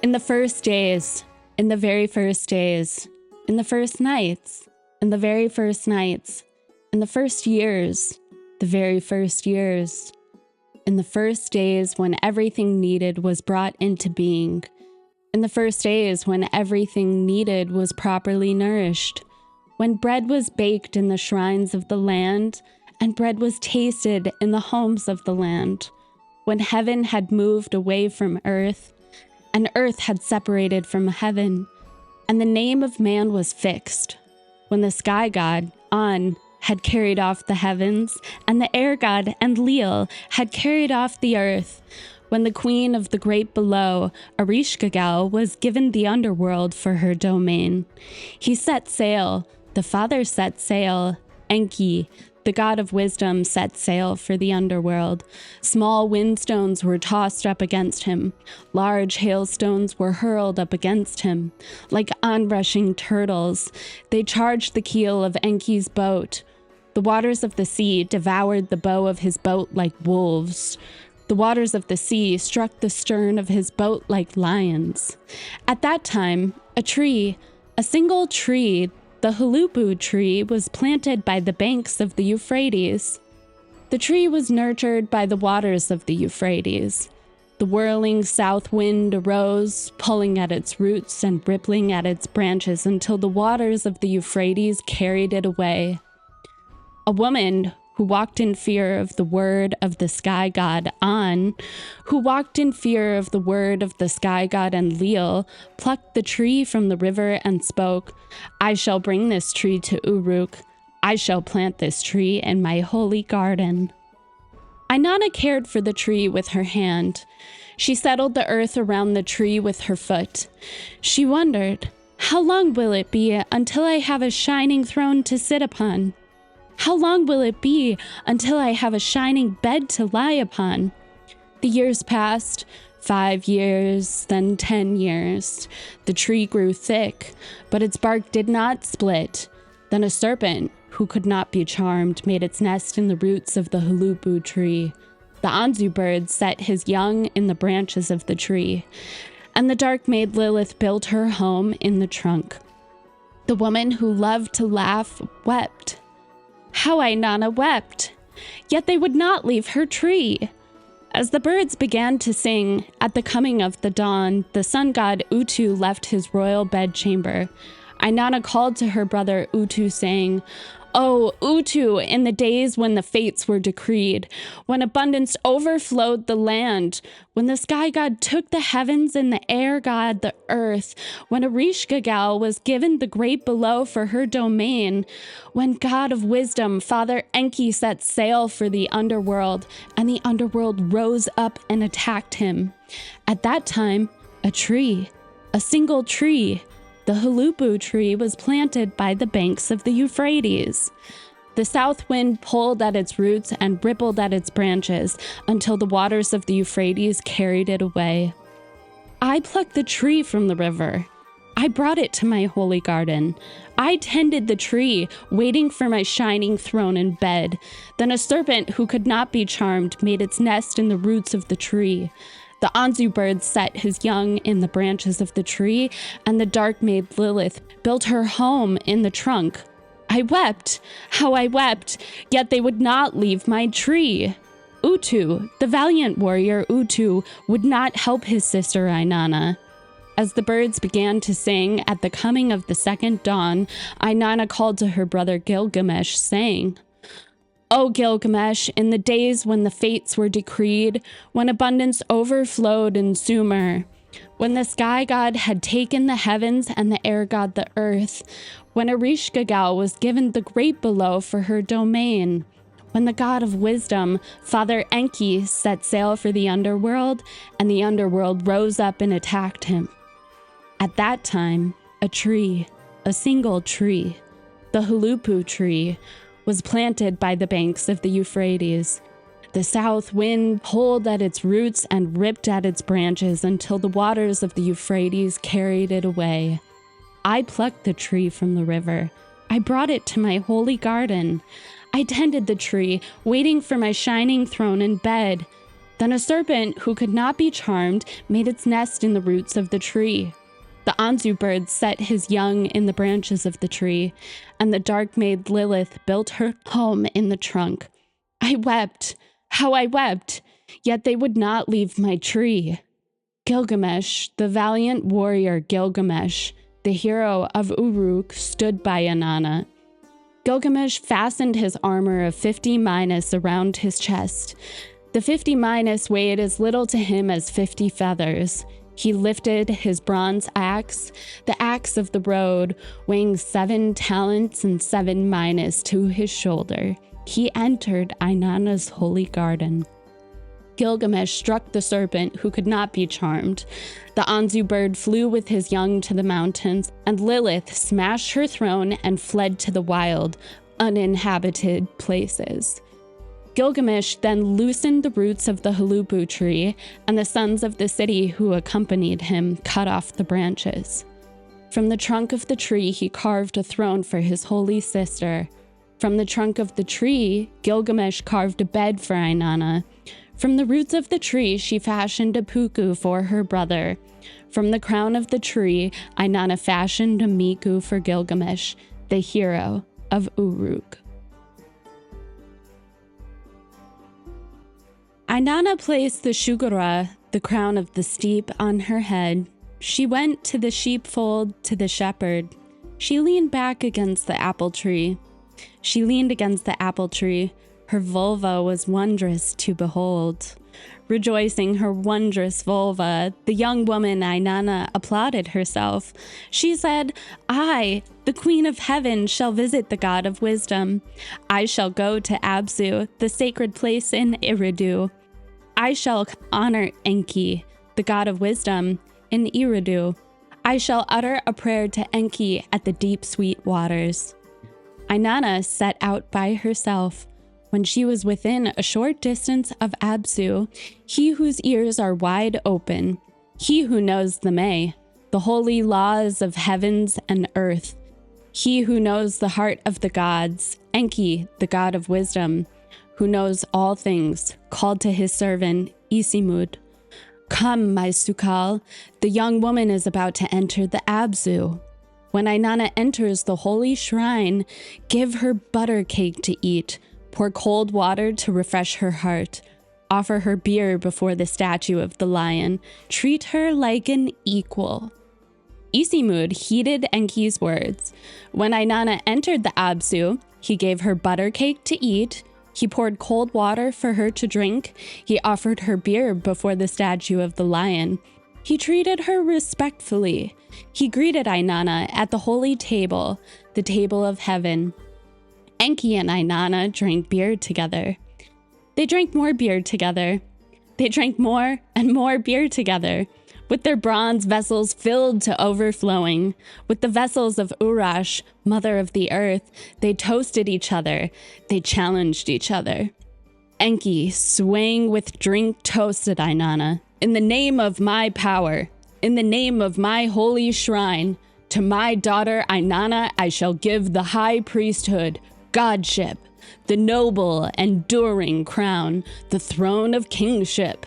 In the first days, in the very first days, in the first nights, in the very first nights, in the first years, the very first years, in the first days when everything needed was brought into being, in the first days when everything needed was properly nourished, when bread was baked in the shrines of the land, and bread was tasted in the homes of the land, when heaven had moved away from earth, and earth had separated from heaven, and the name of man was fixed, when the sky god, An, had carried off the heavens, and the air god, Enlil, had carried off the earth, when the queen of the great below, Erishkigal, was given the underworld for her domain. He set sail, the father set sail, Enki, the god of wisdom, set sail for the underworld. Small windstones were tossed up against him. Large hailstones were hurled up against him. Like onrushing turtles, they charged the keel of Enki's boat. The waters of the sea devoured the bow of his boat like wolves. The waters of the sea struck the stern of his boat like lions. At that time, a single tree, the Huluppu-Tree, was planted by the banks of the Euphrates. The tree was nurtured by the waters of the Euphrates. The whirling south wind arose, pulling at its roots and rippling at its branches until the waters of the Euphrates carried it away. A woman who walked in fear of the word of the sky god An, who walked in fear of the word of the sky god Enlil, plucked the tree from the river and spoke, "I shall bring this tree to Uruk. I shall plant this tree in my holy garden." Inanna cared for the tree with her hand. She settled the earth around the tree with her foot. She wondered, how long will it be until I have a shining throne to sit upon? How long will it be until I have a shining bed to lie upon? The years passed, 5 years, then 10 years. The tree grew thick, but its bark did not split. Then a serpent, who could not be charmed, made its nest in the roots of the Huluppu-Tree. The Anzu bird set his young in the branches of the tree, and the dark-maid Lilith built her home in the trunk. The woman who loved to laugh wept. How Inanna wept! Yet they would not leave her tree. As the birds began to sing, at the coming of the dawn, the sun god Utu left his royal bedchamber. Inanna called to her brother Utu, saying, "O Utu, in the days when the fates were decreed, when abundance overflowed the land, when the sky god took the heavens and the air god the earth, when Erishkigal was given the great below for her domain, when god of wisdom, Father Enki set sail for the underworld, and the underworld rose up and attacked him. At that time, a single tree, the Huluppu-Tree, was planted by the banks of the Euphrates. The south wind pulled at its roots and rippled at its branches until the waters of the Euphrates carried it away. I plucked the tree from the river. I brought it to my holy garden. I tended the tree, waiting for my shining throne and bed. Then a serpent who could not be charmed made its nest in the roots of the tree. The Anzu bird set his young in the branches of the tree, and the dark-maid Lilith built her home in the trunk. I wept, how I wept, yet they would not leave my tree. Utu, the valiant warrior Utu, would not help his sister Inanna. As the birds began to sing at the coming of the second dawn, Inanna called to her brother Gilgamesh, saying, "O Gilgamesh, in the days when the fates were decreed, when abundance overflowed in Sumer, when the sky god had taken the heavens and the air god the earth, when Erishkigal was given the great below for her domain, when the god of wisdom, Father Enki, set sail for the underworld, and the underworld rose up and attacked him. At that time, a single tree, the Huluppu-Tree, was planted by the banks of the Euphrates. The south wind pulled at its roots and ripped at its branches until the waters of the Euphrates carried it away. I plucked the tree from the river. I brought it to my holy garden. I tended the tree, waiting for my shining throne and bed. Then a serpent who could not be charmed made its nest in the roots of the tree. The Anzu bird set his young in the branches of the tree, and the dark-maid Lilith built her home in the trunk. I wept, how I wept, yet they would not leave my tree. Gilgamesh, the valiant warrior Gilgamesh, the hero of Uruk, stood by Inanna. Gilgamesh fastened his armor of 50 minas around his chest. The 50 minas weighed as little to him as 50 feathers. He lifted his bronze axe, the axe of the road, weighing 7 talents and 7 minas to his shoulder. He entered Inanna's holy garden. Gilgamesh struck the serpent who could not be charmed. The Anzu bird flew with his young to the mountains, and Lilith smashed her throne and fled to the wild, uninhabited places. Gilgamesh then loosened the roots of the Huluppu-Tree, and the sons of the city who accompanied him cut off the branches. From the trunk of the tree he carved a throne for his holy sister. From the trunk of the tree, Gilgamesh carved a bed for Inanna. From the roots of the tree she fashioned a puku for her brother. From the crown of the tree, Inanna fashioned a miku for Gilgamesh, the hero of Uruk. Inanna placed the shugara, the crown of the steep, on her head. She went to the sheepfold to the shepherd. She leaned back against the apple tree. She leaned against the apple tree. Her vulva was wondrous to behold. Rejoicing her wondrous vulva, the young woman Inanna applauded herself. She said, I, the Queen of Heaven, shall visit the God of Wisdom. I shall go to Abzu, the sacred place in Eridu. I shall honor Enki, the God of Wisdom, in Eridu. I shall utter a prayer to Enki at the deep sweet waters. Inanna set out by herself. When she was within a short distance of Abzu, he whose ears are wide open, he who knows the May, the holy laws of heavens and earth, he who knows the heart of the gods, Enki, the God of wisdom, who knows all things, called to his servant, Isimud. Come, my Sukal, the young woman is about to enter the Abzu. When Inanna enters the holy shrine, give her butter cake to eat, pour cold water to refresh her heart, offer her beer before the statue of the lion, treat her like an equal. Isimud heeded Enki's words. When Inanna entered the Abzu, he gave her butter cake to eat, he poured cold water for her to drink, he offered her beer before the statue of the lion. He treated her respectfully. He greeted Inanna at the holy table, the table of heaven. Enki and Inanna drank beer together. They drank more beer together. They drank more and more beer together, with their bronze vessels filled to overflowing. With the vessels of Urash, mother of the earth, they toasted each other. They challenged each other. Enki, swaying with drink, toasted Inanna. In the name of my power, in the name of my holy shrine, to my daughter Inanna I shall give the high priesthood, godship, the noble, enduring crown, the throne of kingship.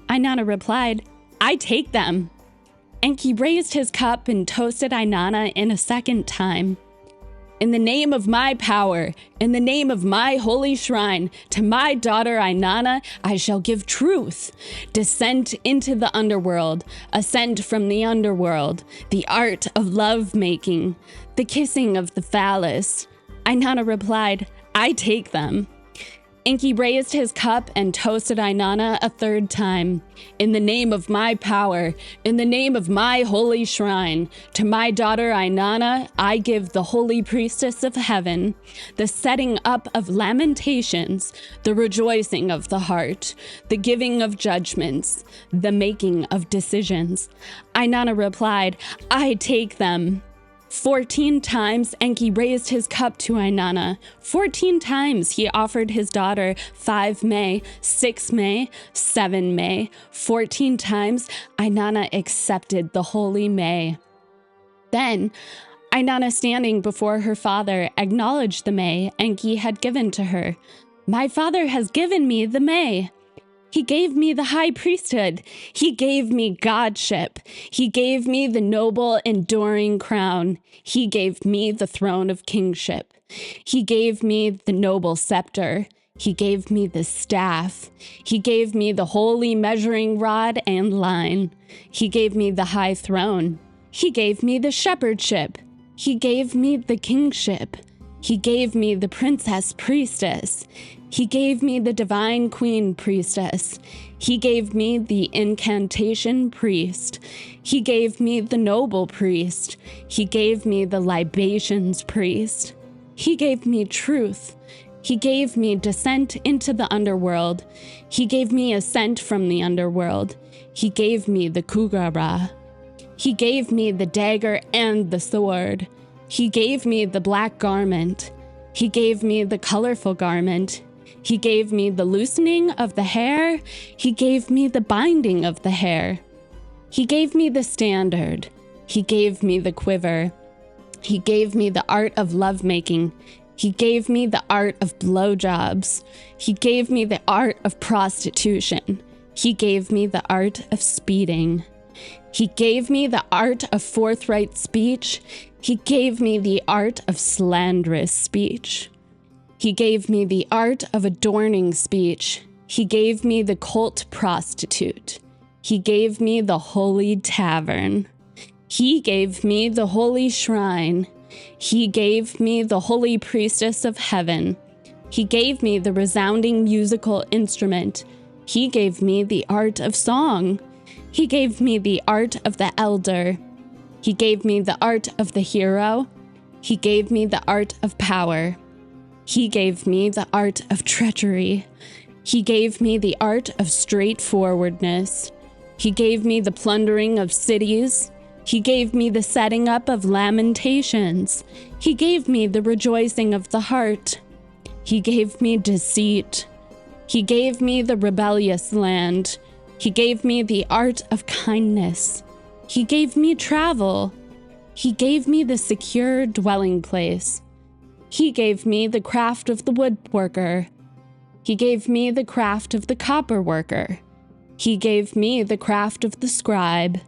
Inanna replied, I take them. Enki raised his cup and toasted Inanna in a second time. In the name of my power, in the name of my holy shrine, to my daughter Inanna I shall give truth, descent into the underworld, ascent from the underworld, the art of love-making, the kissing of the phallus. Inanna replied, I take them. Enki raised his cup and toasted Inanna a third time. In the name of my power, in the name of my holy shrine, to my daughter Inanna I give the holy priestess of heaven, the setting up of lamentations, the rejoicing of the heart, the giving of judgments, the making of decisions. Inanna replied, I take them. 14 times Enki raised his cup to Inanna. 14 times he offered his daughter 5 May, 6 May, 7 May. 14 times Inanna accepted the holy May. Then Inanna, standing before her father, acknowledged the May Enki had given to her. My father has given me the May. He gave me the high priesthood. He gave me godship. He gave me the noble, enduring crown. He gave me the throne of kingship. He gave me the noble scepter. He gave me the staff. He gave me the holy measuring rod and line. He gave me the high throne. He gave me the shepherdship. He gave me the kingship. He gave me the princess priestess. He gave me the divine queen priestess. He gave me the incantation priest. He gave me the noble priest. He gave me the libations priest. He gave me truth. He gave me descent into the underworld. He gave me ascent from the underworld. He gave me the kugara. He gave me the dagger and the sword. He gave me the black garment. He gave me the colorful garment. He gave me the loosening of the hair. He gave me the binding of the hair. He gave me the standard. He gave me the quiver. He gave me the art of lovemaking. He gave me the art of blowjobs. He gave me the art of prostitution. He gave me the art of speeding. He gave me the art of forthright speech. He gave me the art of slanderous speech. He gave me the art of adorning speech. He gave me the cult prostitute. He gave me the holy tavern. He gave me the holy shrine. He gave me the holy priestess of heaven. He gave me the resounding musical instrument. He gave me the art of song. He gave me the art of the elder. He gave me the art of the hero. He gave me the art of power. He gave me the art of treachery. He gave me the art of straightforwardness. He gave me the plundering of cities. He gave me the setting up of lamentations. He gave me the rejoicing of the heart. He gave me deceit. He gave me the rebellious land. He gave me the art of kindness. He gave me travel. He gave me the secure dwelling place. He gave me the craft of the woodworker. He gave me the craft of the copper worker. He gave me the craft of the scribe.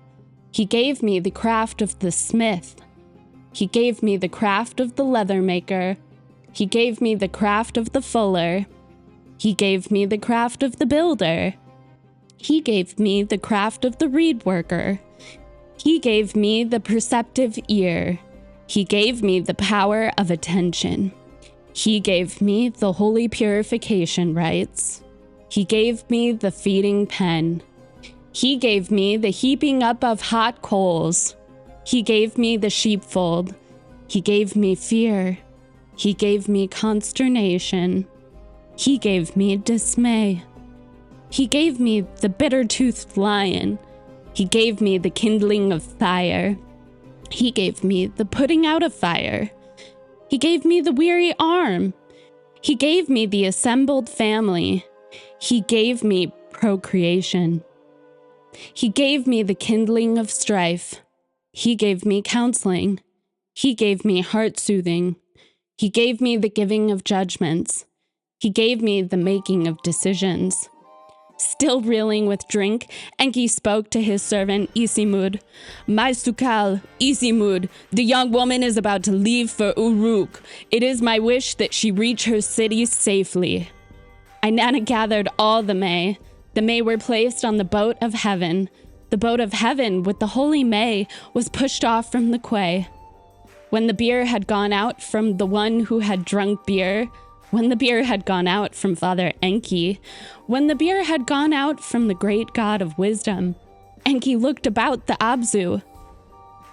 He gave me the craft of the smith. He gave me the craft of the leather maker. He gave me the craft of the fuller. He gave me the craft of the builder. He gave me the craft of the reed worker. He gave me the perceptive ear. He gave me the power of attention. He gave me the holy purification rites. He gave me the feeding pen. He gave me the heaping up of hot coals. He gave me the sheepfold. He gave me fear. He gave me consternation. He gave me dismay. He gave me the bitter-toothed lion. He gave me the kindling of fire. He gave me the putting out of fire. He gave me the weary arm. He gave me the assembled family. He gave me procreation. He gave me the kindling of strife. He gave me counseling. He gave me heart-soothing. He gave me the giving of judgments. He gave me the making of decisions. Still reeling with drink, Enki spoke to his servant Isimud. My Sukal, Isimud, the young woman is about to leave for Uruk. It is my wish that she reach her city safely. Inanna gathered all the May. The May were placed on the boat of heaven. The boat of heaven with the holy May was pushed off from the quay. When the beer had gone out from the one who had drunk beer, when the beer had gone out from Father Enki, when the beer had gone out from the great god of wisdom, Enki looked about the Abzu.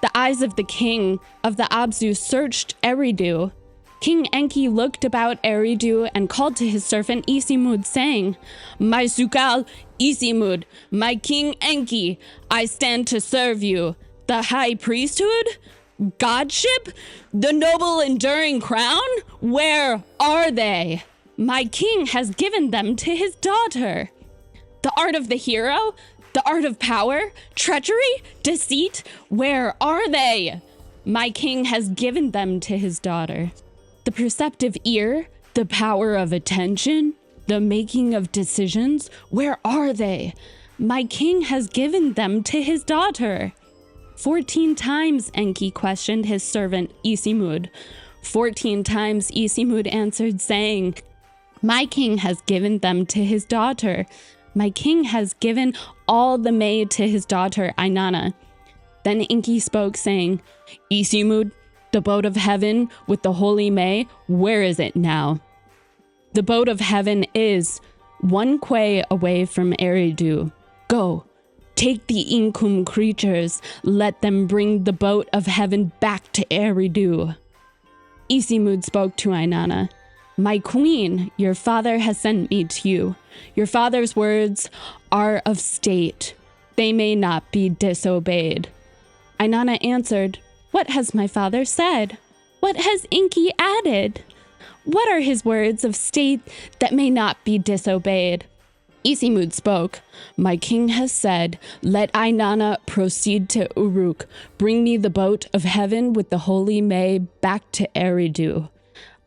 The eyes of the king of the Abzu searched Eridu. King Enki looked about Eridu and called to his servant Isimud, saying, My Sukal, Isimud, my king Enki, I stand to serve you. The high priesthood? Godship? The noble enduring crown? Where are they? My king has given them to his daughter. The art of the hero? The art of power? Treachery? Deceit? Where are they? My king has given them to his daughter. The perceptive ear? The power of attention? The making of decisions? Where are they? My king has given them to his daughter. 14 times Enki questioned his servant Isimud. 14 times Isimud answered, saying, my king has given them to his daughter. My king has given all the May to his daughter Inanna. Then Enki spoke, saying, Isimud, the boat of heaven with the holy May, where is it now? The boat of heaven is 1 quay away from Eridu. Go, take the Inkum creatures, let them bring the boat of heaven back to Eridu. Isimud spoke to Inanna. My queen, your father has sent me to you. Your father's words are of state. They may not be disobeyed. Inanna answered, what has my father said? What has Enki added? What are his words of state that may not be disobeyed? Isimud spoke, my king has said, let Inanna proceed to Uruk. Bring me the boat of heaven with the holy May back to Eridu.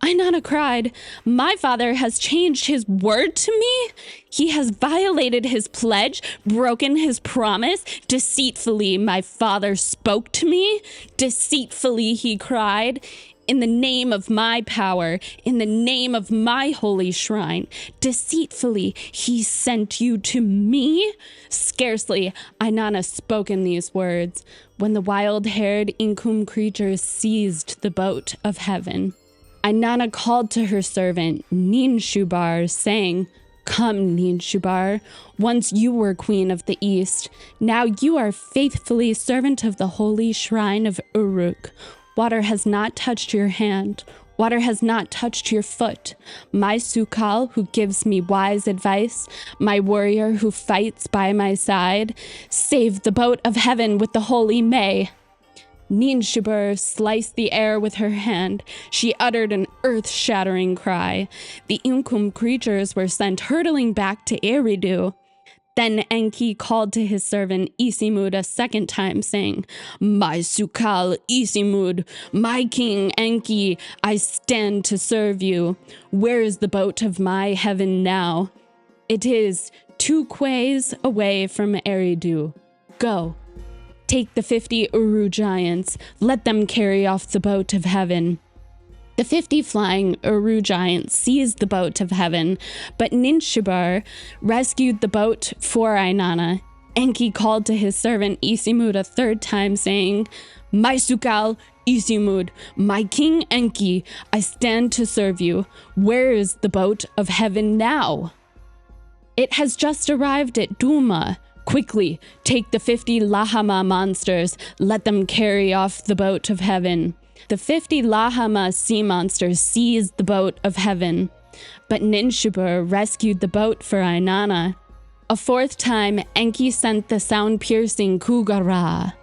Inanna cried, my father has changed his word to me? He has violated his pledge, broken his promise. Deceitfully, my father spoke to me. Deceitfully, he cried. In the name of my power, in the name of my holy shrine, deceitfully, he sent you to me? Scarcely Inanna spoken these words when the wild-haired Inkum creatures seized the boat of heaven. Inanna called to her servant, Ninshubar, saying, come, Ninshubar, once you were queen of the east, now you are faithfully servant of the holy shrine of Uruk. Water has not touched your hand, water has not touched your foot. My Sukal, who gives me wise advice, my warrior who fights by my side, saved the boat of heaven with the holy May. Ninshubar sliced the air with her hand. She uttered an earth-shattering cry. The Inkum creatures were sent hurtling back to Eridu. Then Enki called to his servant Isimud a second time, saying, my Sukal Isimud, my king Enki, I stand to serve you. Where is the boat of my heaven now? It is 2 quays away from Eridu. Go. Take the 50 Uru giants, let them carry off the boat of heaven. The 50 flying Uru giants seized the boat of heaven, but Ninshubar rescued the boat for Inanna. Enki called to his servant Isimud a third time, saying, my Sukal Isimud, my king Enki, I stand to serve you. Where is the boat of heaven now? It has just arrived at Duma. Quickly, take the 50 Lahama monsters, let them carry off the boat of heaven. The 50 Lahama sea monsters seized the boat of heaven, but Ninshubar rescued the boat for Inanna. A fourth time, Enki sent the sound-piercing Kugara.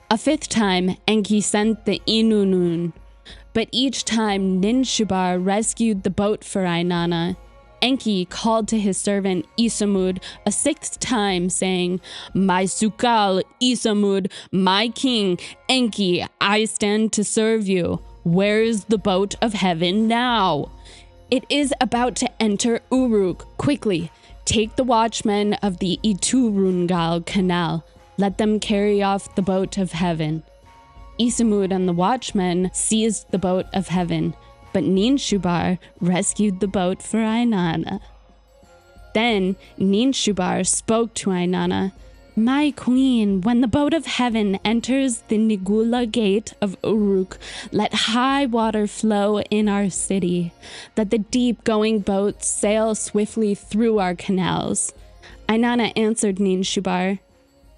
A fifth time, Enki sent the Inunun. But each time, Ninshubar rescued the boat for Inanna. Enki called to his servant Isamud a sixth time, saying, my Sukal Isamud, my king Enki, I stand to serve you. Where is the boat of heaven now? It is about to enter Uruk. Quickly, take the watchmen of the Iturungal canal. Let them carry off the boat of heaven. Isamud and the watchmen seized the boat of heaven, but Ninshubar rescued the boat for Inanna. Then Ninshubar spoke to Inanna, my queen, when the boat of heaven enters the Nigula gate of Uruk, let high water flow in our city. Let the deep-going boats sail swiftly through our canals. Inanna answered Ninshubar,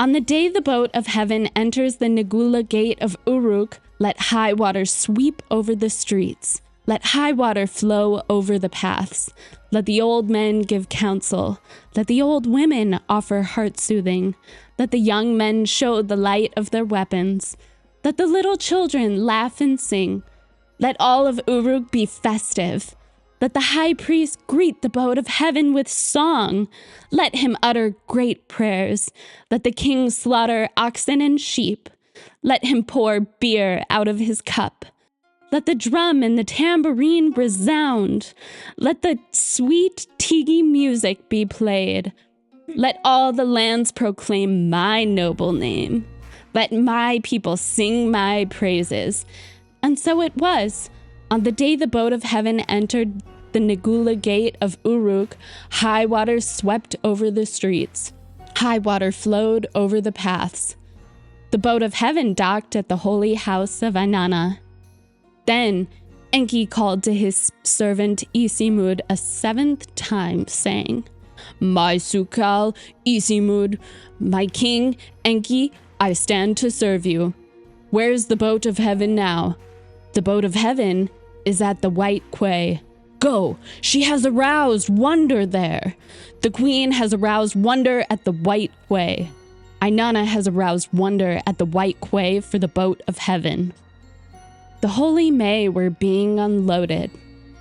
on the day the boat of heaven enters the Nigula gate of Uruk, let high water sweep over the streets. Let high water flow over the paths. Let the old men give counsel. Let the old women offer heart-soothing. Let the young men show the light of their weapons. Let the little children laugh and sing. Let all of Uruk be festive. Let the high priest greet the boat of heaven with song. Let him utter great prayers. Let the king slaughter oxen and sheep. Let him pour beer out of his cup. Let the drum and the tambourine resound. Let the sweet tigi music be played. Let all the lands proclaim my noble name. Let my people sing my praises. And so it was. On the day the boat of heaven entered the Nagula gate of Uruk, high water swept over the streets. High water flowed over the paths. The boat of heaven docked at the holy house of Inanna. Then Enki called to his servant Isimud a 7th time, saying, My Sukal, Isimud, my king, Enki, I stand to serve you. Where's the boat of heaven now? The boat of heaven is at the White Quay. Go, she has aroused wonder there. The queen has aroused wonder at the White Quay. Inanna has aroused wonder at the White Quay for the boat of heaven. The holy May were being unloaded.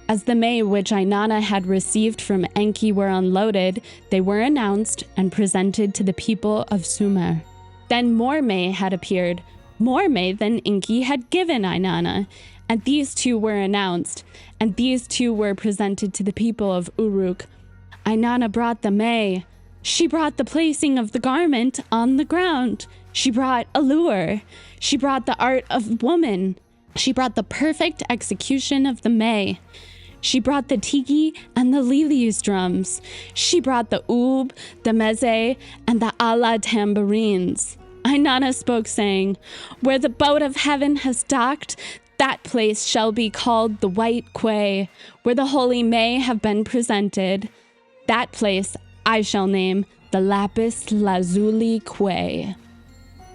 As the May which Inanna had received from Enki were unloaded, they were announced and presented to the people of Sumer. Then more May had appeared, more May than Enki had given Inanna, and these two were announced, and these two were presented to the people of Uruk. Inanna brought the May. She brought the placing of the garment on the ground. She brought allure. She brought the art of woman. She brought the perfect execution of the May. She brought the tiki and the lilies drums. She brought the oub, the meze, and the ala tambourines. Inanna spoke, saying, Where the boat of heaven has docked, that place shall be called the White Quay. Where the holy May have been presented, that place I shall name the Lapis Lazuli Quay.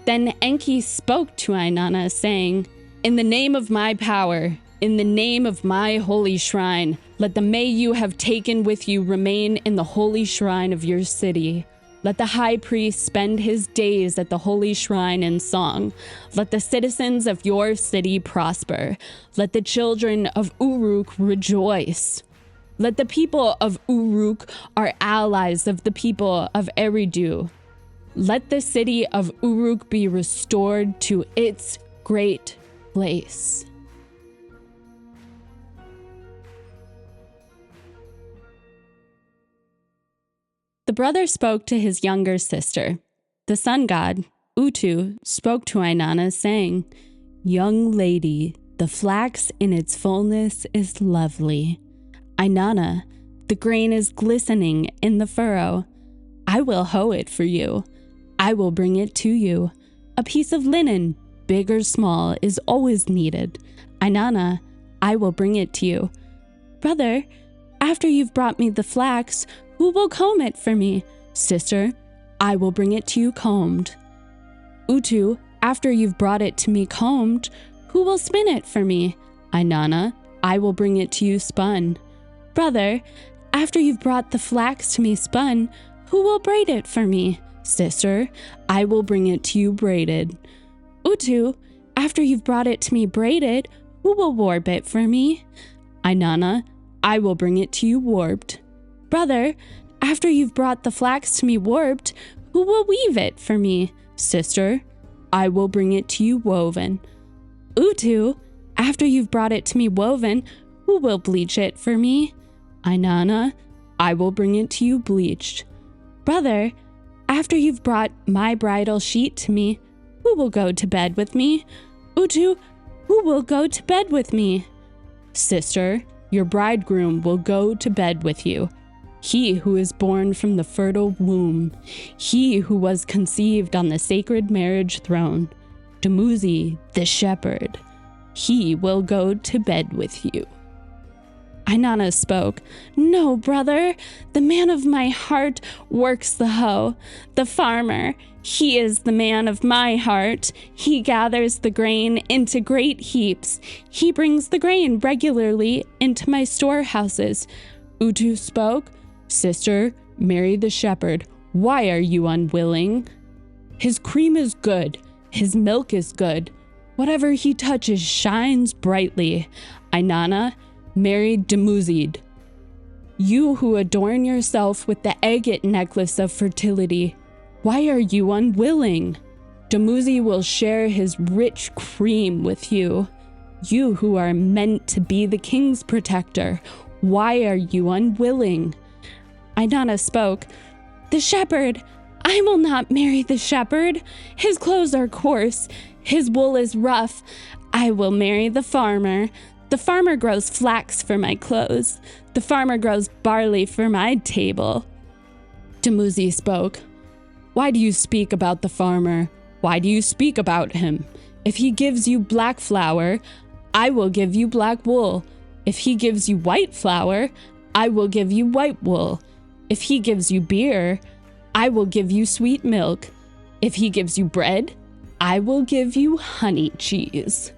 Then Enki spoke to Inanna, saying, In the name of my power, in the name of my holy shrine, let the May you have taken with you remain in the holy shrine of your city. Let the high priest spend his days at the holy shrine in song. Let the citizens of your city prosper. Let the children of Uruk rejoice. Let the people of Uruk are allies of the people of Eridu. Let the city of Uruk be restored to its great place. The brother spoke to his younger sister. The sun god, Utu, spoke to Inanna, saying, Young lady, the flax in its fullness is lovely. Inanna, the grain is glistening in the furrow. I will hoe it for you. I will bring it to you. A piece of linen, big or small, is always needed. Inanna, I will bring it to you. Brother, after you've brought me the flax, who will comb it for me? Sister, I will bring it to you combed. Utu, after you've brought it to me combed, who will spin it for me? Inanna, I will bring it to you spun. Brother, after you've brought the flax to me spun, who will braid it for me? Sister, I will bring it to you braided. Utu, after you've brought it to me braided, who will warp it for me? Inanna, I will bring it to you warped. Brother, after you've brought the flax to me warped, who will weave it for me? Sister, I will bring it to you woven. Utu, after you've brought it to me woven, who will bleach it for me? Inanna, I will bring it to you bleached. Brother, after you've brought my bridal sheet to me, who will go to bed with me? Utu, who will go to bed with me? Sister, your bridegroom will go to bed with you. He who is born from the fertile womb, he who was conceived on the sacred marriage throne, Dumuzi, the shepherd, he will go to bed with you. Inanna spoke, No, brother, the man of my heart works the hoe. The farmer, he is the man of my heart. He gathers the grain into great heaps. He brings the grain regularly into my storehouses. Utu spoke, Sister, marry the shepherd. Why are you unwilling? His cream is good. His milk is good. Whatever he touches shines brightly. Inanna, marry Dumuzi. You who adorn yourself with the agate necklace of fertility, why are you unwilling? Dumuzi will share his rich cream with you. You who are meant to be the king's protector, why are you unwilling?" Inanna spoke. "The shepherd. I will not marry the shepherd. His clothes are coarse. His wool is rough. I will marry the farmer. The farmer grows flax for my clothes. The farmer grows barley for my table." Dumuzi spoke. "Why do you speak about the farmer? Why do you speak about him? If he gives you black flour, I will give you black wool. If he gives you white flour, I will give you white wool. If he gives you beer, I will give you sweet milk. If he gives you bread, I will give you honey cheese.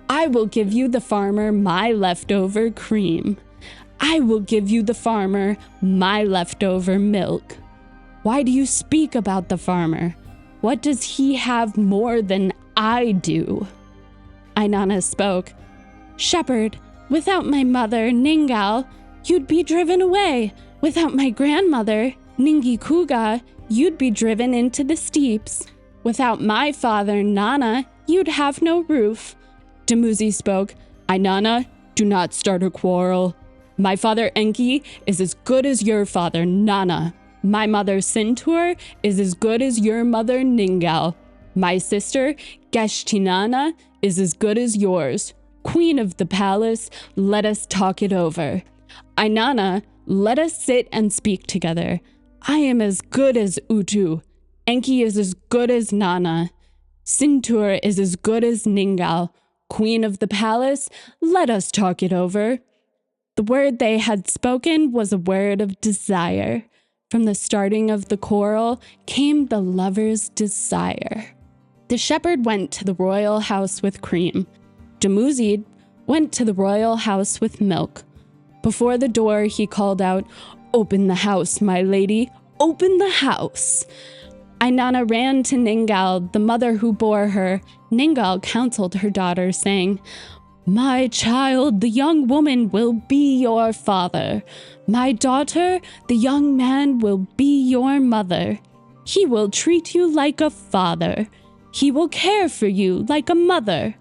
I will give you, the farmer, my leftover cream. I will give you, the farmer, my leftover milk. Why do you speak about the farmer? What does he have more than I do?" Inanna spoke. "Shepherd, without my mother, Ningal, you'd be driven away. Without my grandmother, Ningikuga, you'd be driven into the steeps. Without my father, Nana, you'd have no roof." Dumuzi spoke. "Inanna, do not start a quarrel. My father Enki is as good as your father Nana. My mother Sintur is as good as your mother Ningal. My sister Geshtinana is as good as yours. Queen of the palace, let us talk it over. Inanna, let us sit and speak together. I am as good as Utu. Enki is as good as Nana. Sintur is as good as Ningal. Queen of the palace, let us talk it over." The word they had spoken was a word of desire. From the starting of the quarrel came the lover's desire. The shepherd went to the royal house with cream. Dumuzi went to the royal house with milk. Before the door he called out, "Open the house, my lady, open the house." Inanna ran to Ningal, the mother who bore her. Ningal counseled her daughter, saying, "My child, the young woman will be your father. My daughter, the young man will be your mother. He will treat you like a father. He will care for you like a mother.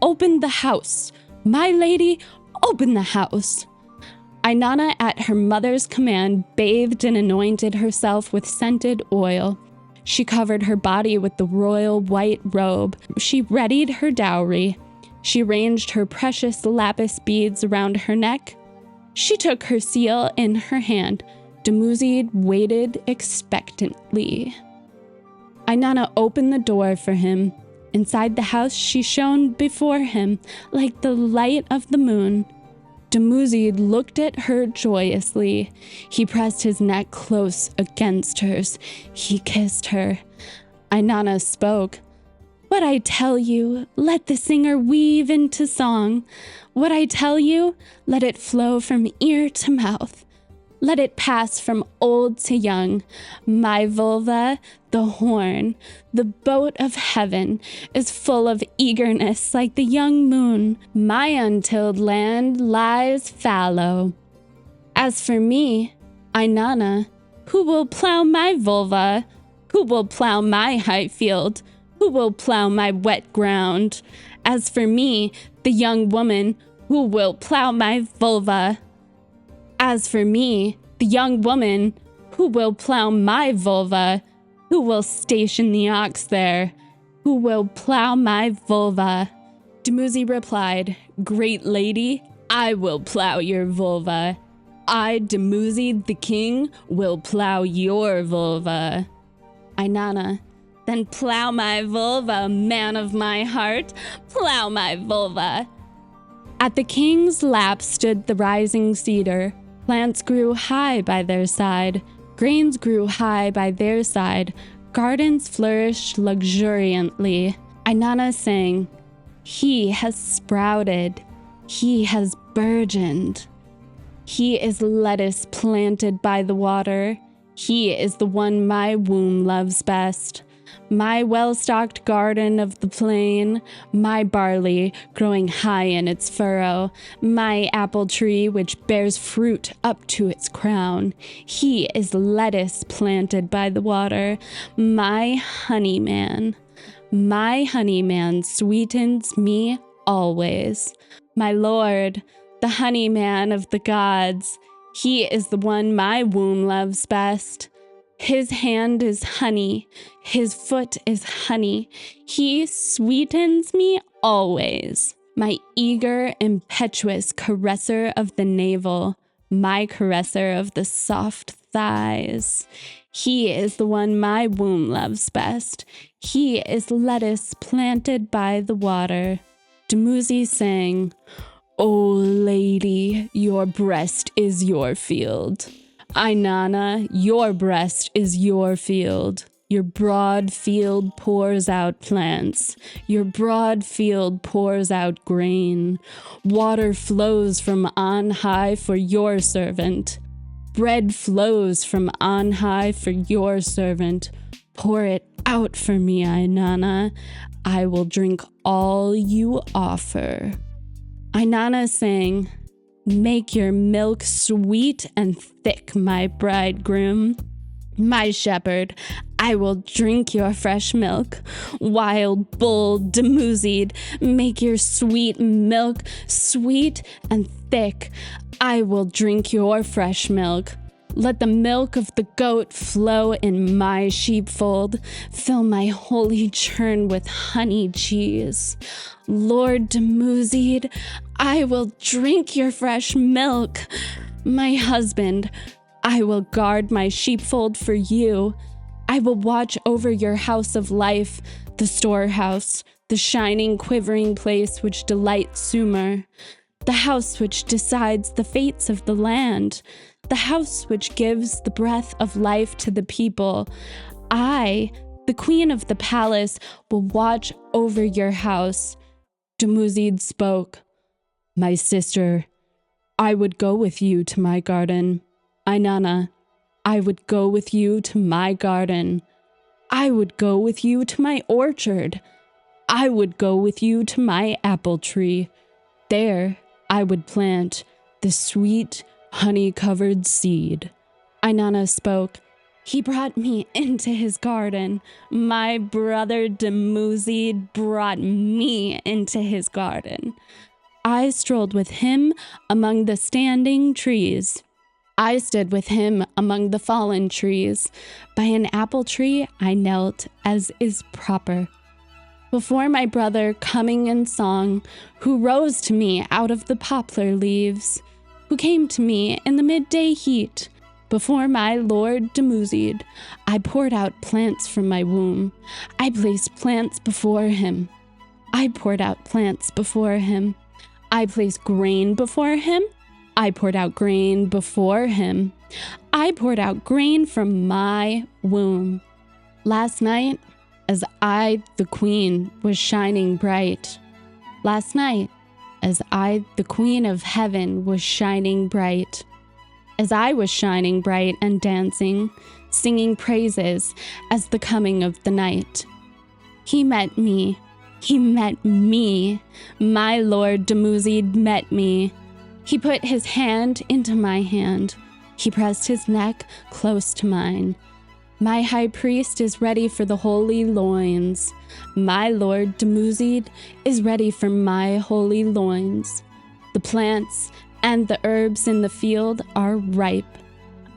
Open the house. My lady, open the house." Inanna, at her mother's command, bathed and anointed herself with scented oil. She covered her body with the royal white robe. She readied her dowry. She arranged her precious lapis beads around her neck. She took her seal in her hand. Dumuzi waited expectantly. Inanna opened the door for him. Inside the house she shone before him like the light of the moon. Dumuzi looked at her joyously. He pressed his neck close against hers. He kissed her. Inanna spoke. "What I tell you, let the singer weave into song. What I tell you, let it flow from ear to mouth. Let it pass from old to young. My vulva, the horn, the boat of heaven, is full of eagerness like the young moon. My untilled land lies fallow. As for me, Inanna, who will plow my vulva? Who will plow my high field? Who will plow my wet ground? As for me, the young woman, who will plow my vulva? As for me, the young woman, who will plow my vulva? Who will station the ox there? Who will plow my vulva?" Dumuzi replied, "Great lady, I will plow your vulva. I, Dumuzi the king, will plow your vulva." Inanna, "Then plow my vulva, man of my heart, plow my vulva." At the king's lap stood the rising cedar. Plants grew high by their side. Grains grew high by their side. Gardens flourished luxuriantly. Inanna sang, "He has sprouted. He has burgeoned. He is lettuce planted by the water. He is the one my womb loves best. My well-stocked garden of the plain, my barley growing high in its furrow, my apple tree which bears fruit up to its crown. He is lettuce planted by the water, my honey man. My honey man sweetens me always. My lord, the honey man of the gods, he is the one my womb loves best. His hand is honey, his foot is honey. He sweetens me always. My eager, impetuous caresser of the navel, my caresser of the soft thighs. He is the one my womb loves best. He is lettuce planted by the water. Dumuzi sang, "O lady, your breast is your field. Inanna, your breast is your field. Your broad field pours out plants. Your broad field pours out grain. Water flows from on high for your servant. Bread flows from on high for your servant. Pour it out for me, Inanna. I will drink all you offer." Inanna sang, "Make your milk sweet and thick, my bridegroom. My shepherd, I will drink your fresh milk. Wild bull Dumuzi, make your sweet milk sweet and thick. I will drink your fresh milk. Let the milk of the goat flow in my sheepfold. Fill my holy churn with honey cheese. Lord Dumuzi, I will drink your fresh milk. My husband, I will guard my sheepfold for you. I will watch over your house of life, the storehouse, the shining, quivering place which delights Sumer, the house which decides the fates of the land, the house which gives the breath of life to the people. I, the queen of the palace, will watch over your house." Dumuzi spoke, "My sister, I would go with you to my garden. Inanna, I would go with you to my garden. I would go with you to my orchard. I would go with you to my apple tree. There I would plant the sweet, honey-covered seed." Inanna spoke, "He brought me into his garden. My brother Dumuzi brought me into his garden. I strolled with him among the standing trees. I stood with him among the fallen trees. By an apple tree I knelt, as is proper. Before my brother coming in song, who rose to me out of the poplar leaves, who came to me in the midday heat, before my lord Dumuzi, I poured out plants from my womb. I placed plants before him. I poured out plants before him. I placed grain before him. I poured out grain before him. I poured out grain from my womb. Last night, as I, the queen, was shining bright. Last night, as I, the queen of heaven, was shining bright. As I was shining bright and dancing, singing praises as the coming of the night. He met me. He met me. My lord Dumuzi met me. He put his hand into my hand. He pressed his neck close to mine. My high priest is ready for the holy loins. My lord Dumuzi is ready for my holy loins. The plants and the herbs in the field are ripe.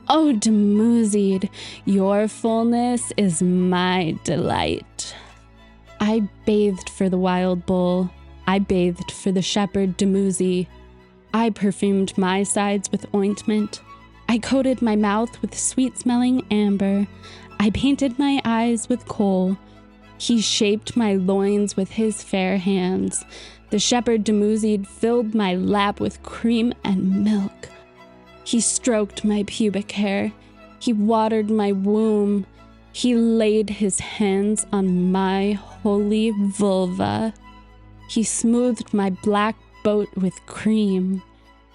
O Dumuzi, your fullness is my delight. I bathed for the wild bull. I bathed for the shepherd Dumuzi. I perfumed my sides with ointment. I coated my mouth with sweet-smelling amber. I painted my eyes with kohl. He shaped my loins with his fair hands. The shepherd Dumuzi filled my lap with cream and milk. He stroked my pubic hair. He watered my womb. He laid his hands on my holy vulva. He smoothed my black boat with cream.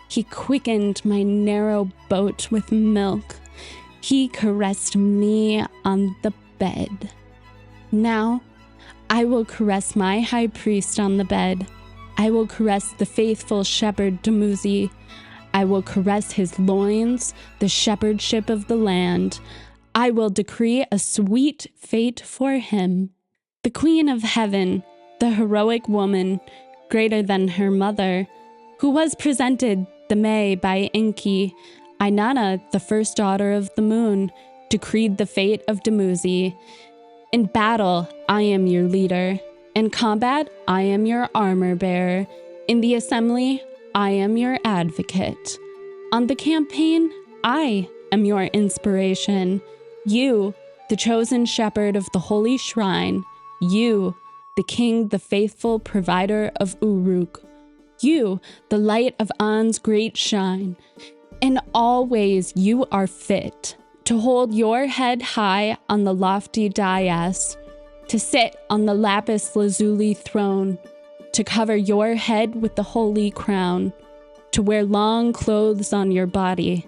He quickened my narrow boat with milk. He caressed me on the bed. Now, I will caress my high priest on the bed. I will caress the faithful shepherd Dumuzi. I will caress his loins, the shepherdship of the land. I will decree a sweet fate for him. The queen of heaven, the heroic woman, greater than her mother, who was presented the May by Enki. Inanna, the first daughter of the moon, decreed the fate of Dumuzi. In battle, I am your leader. In combat, I am your armor bearer. In the assembly, I am your advocate. On the campaign, I am your inspiration. You, the chosen shepherd of the holy shrine. You, the king, the faithful provider of Uruk. You, the light of An's great shine. In all ways, you are fit to hold your head high on the lofty dais, to sit on the lapis lazuli throne, to cover your head with the holy crown, to wear long clothes on your body,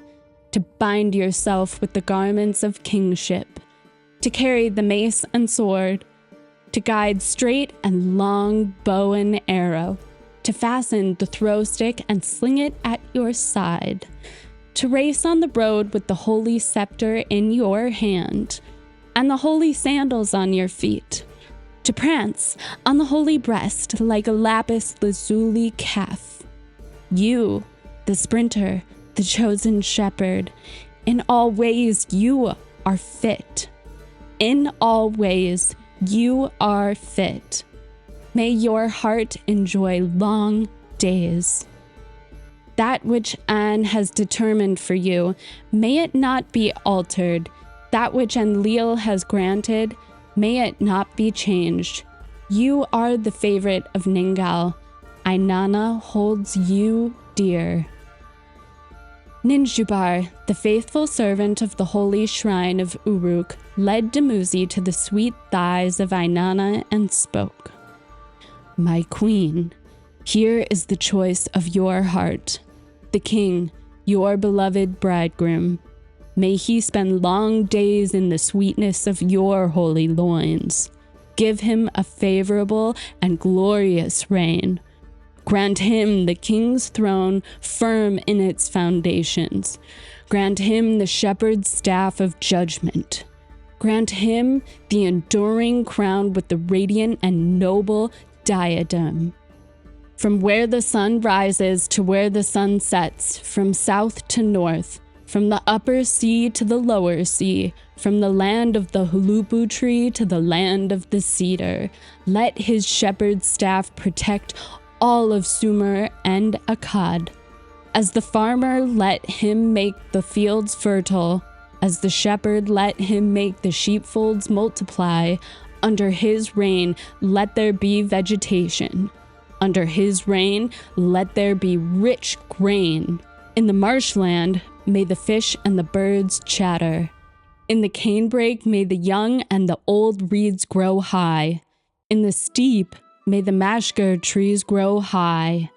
to bind yourself with the garments of kingship, to carry the mace and sword, to guide straight and long bow and arrow, to fasten the throw stick and sling it at your side, to race on the road with the holy scepter in your hand, and the holy sandals on your feet, to prance on the holy breast like a lapis lazuli calf. You, the sprinter, the chosen shepherd, in all ways you are fit. In all ways you are fit. May your heart enjoy long days. That which An has determined for you, may it not be altered. That which Enlil has granted, may it not be changed. You are the favorite of Ningal. Inanna holds you dear. Ninjubar, the faithful servant of the holy shrine of Uruk, led Dumuzi to the sweet thighs of Inanna and spoke. My queen, here is the choice of your heart. The king, your beloved bridegroom, may he spend long days in the sweetness of your holy loins. Give him a favorable and glorious reign. Grant him the king's throne firm in its foundations. Grant him the shepherd's staff of judgment. Grant him the enduring crown with the radiant and noble diadem. From where the sun rises to where the sun sets, from south to north, from the upper sea to the lower sea, from the land of the Huluppu-Tree to the land of the cedar, let his shepherd's staff protect all of Sumer and Akkad. As the farmer, let him make the fields fertile. As the shepherd, let him make the sheepfolds multiply. Under his reign, let there be vegetation. Under his reign, let there be rich grain. In the marshland, may the fish and the birds chatter. In the canebrake, may the young and the old reeds grow high. In the steep, may the mashgar trees grow high.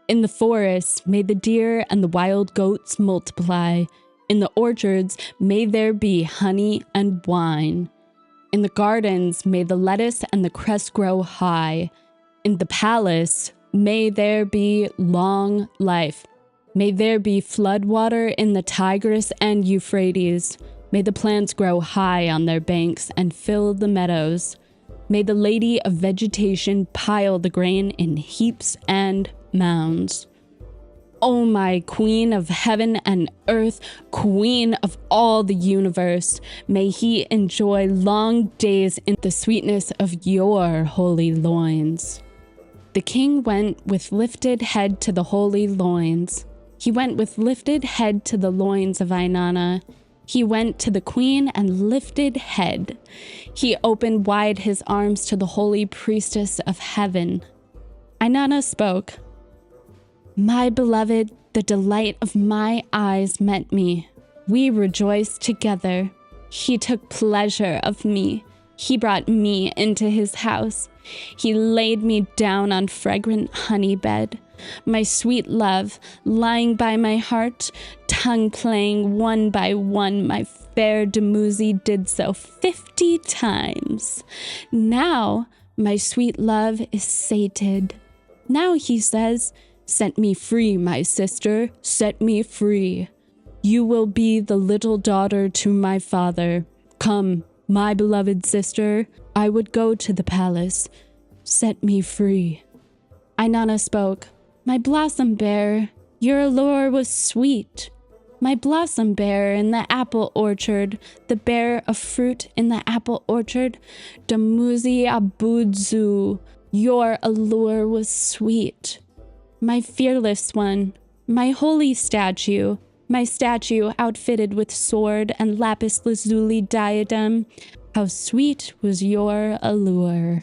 In the forests, may the deer and the wild goats multiply. In the orchards, may there be honey and wine. In the gardens, may the lettuce and the cress grow high. In the palace, may there be long life. May there be floodwater in the Tigris and Euphrates. May the plants grow high on their banks and fill the meadows. May the lady of vegetation pile the grain in heaps and mounds. O my queen of heaven and earth, queen of all the universe, may he enjoy long days in the sweetness of your holy loins. The king went with lifted head to the holy loins. He went with lifted head to the loins of Inanna. He went to the queen and lifted head. He opened wide his arms to the holy priestess of heaven. Inanna spoke. My beloved, the delight of my eyes met me. We rejoiced together. He took pleasure of me. He brought me into his house. He laid me down on fragrant honey bed. My sweet love, lying by my heart, tongue playing one by one, my fair Dumuzi did so 50 times. Now my sweet love is sated. Now he says, set me free, my sister, set me free. You will be the little daughter to my father. Come, my beloved sister, I would go to the palace. Set me free. Inanna spoke. My blossom bear, your allure was sweet. My blossom bear in the apple orchard, the bear of fruit in the apple orchard, Dumuzi abudzu, your allure was sweet. My fearless one, my holy statue, my statue outfitted with sword and lapis lazuli diadem, how sweet was your allure.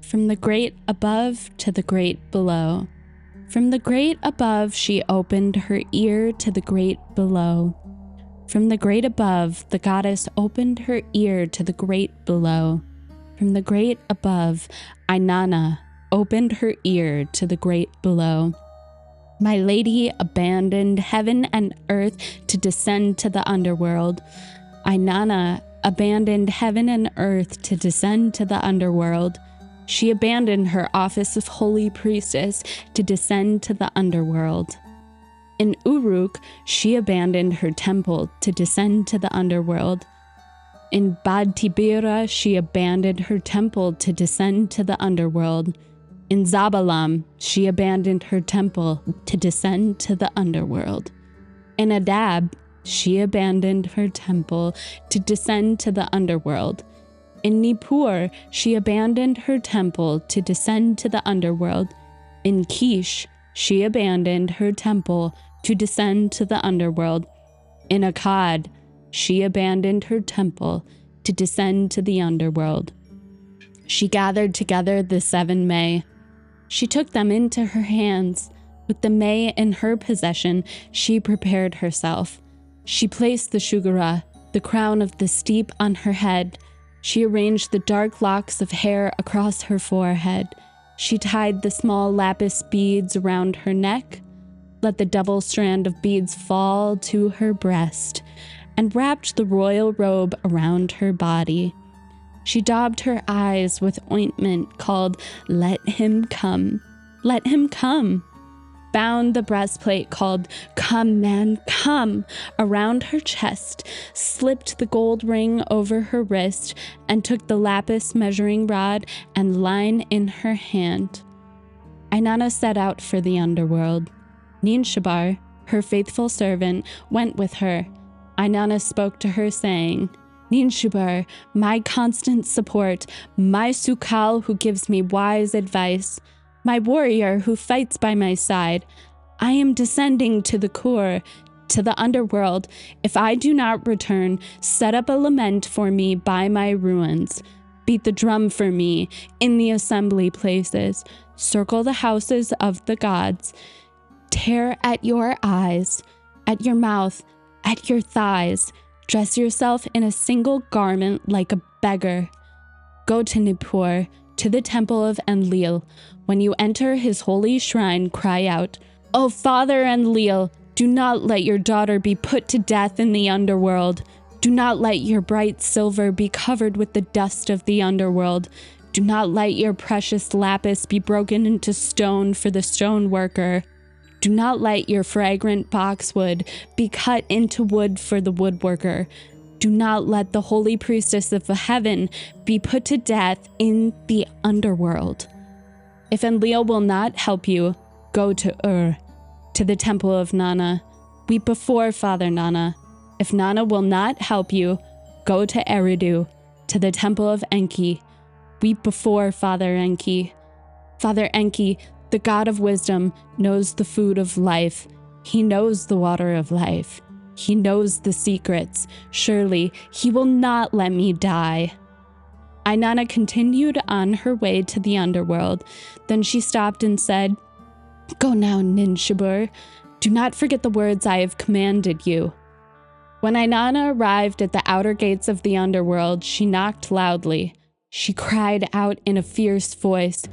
From the great above to the great below. From the great above she opened her ear to the great below. From the great above the goddess opened her ear to the great below. From the great above Inanna opened her ear to the great below. My lady abandoned heaven and earth to descend to the underworld. Inanna abandoned heaven and earth to descend to the underworld. She abandoned her office of holy priestess to descend to the underworld. In Uruk, she abandoned her temple to descend to the underworld. In Bad Tibira, she abandoned her temple to descend to the underworld. In Zabalam, she abandoned her temple to descend to the underworld. In Adab, she abandoned her temple to descend to the underworld. In Nippur, she abandoned her temple to descend to the underworld. In Kish, she abandoned her temple to descend to the underworld. In Akkad, she abandoned her temple to descend to the underworld. She gathered together the 7 May. She took them into her hands. With the May in her possession, she prepared herself. She placed the Shugara, the crown of the steep, on her head. She arranged the dark locks of hair across her forehead. She tied the small lapis beads around her neck, let the double strand of beads fall to her breast, and wrapped the royal robe around her body. She daubed her eyes with ointment called Let Him Come. Let Him Come. Bound the breastplate called Come Man Come around her chest, slipped the gold ring over her wrist, and took the lapis measuring rod and line in her hand. Inanna set out for the underworld. Ninshabar, her faithful servant, went with her. Inanna spoke to her, saying, Ninshabar, my constant support, my Sukal who gives me wise advice, my warrior who fights by my side, I am descending to the Kur, to the underworld. If I do not return, set up a lament for me by my ruins. Beat the drum for me in the assembly places. Circle the houses of the gods. Tear at your eyes, at your mouth, at your thighs. Dress yourself in a single garment like a beggar. Go to Nippur, to the temple of Enlil. When you enter his holy shrine, cry out, O Father Enlil, do not let your daughter be put to death in the underworld. Do not let your bright silver be covered with the dust of the underworld. Do not let your precious lapis be broken into stone for the stone worker. Do not let your fragrant boxwood be cut into wood for the woodworker. Do not let the holy priestess of heaven be put to death in the underworld. If Enlil will not help you, go to to the temple of Nana. Weep before Father Nana. If Nana will not help you, go to Eridu, to the temple of Enki. Weep before Father Enki. Father Enki, the god of wisdom, knows the food of life. He knows the water of life. He knows the secrets. Surely he will not let me die. Inanna continued on her way to the underworld. Then she stopped and said, Go now, Ninshabur. Do not forget the words I have commanded you. When Inanna arrived at the outer gates of the underworld, she knocked loudly. She cried out in a fierce voice,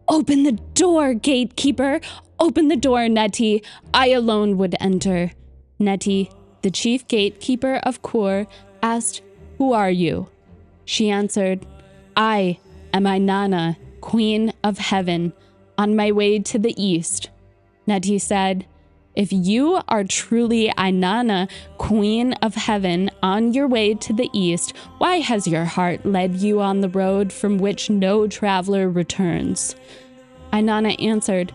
Open the door, gatekeeper! Open the door, Neti! I alone would enter. Neti, the chief gatekeeper of Kur, asked, Who are you? She answered, I am Inanna, queen of heaven, on my way to the east. Neti said, If you are truly Inanna, Queen of Heaven, on your way to the east, why has your heart led you on the road from which no traveler returns?" Inanna answered,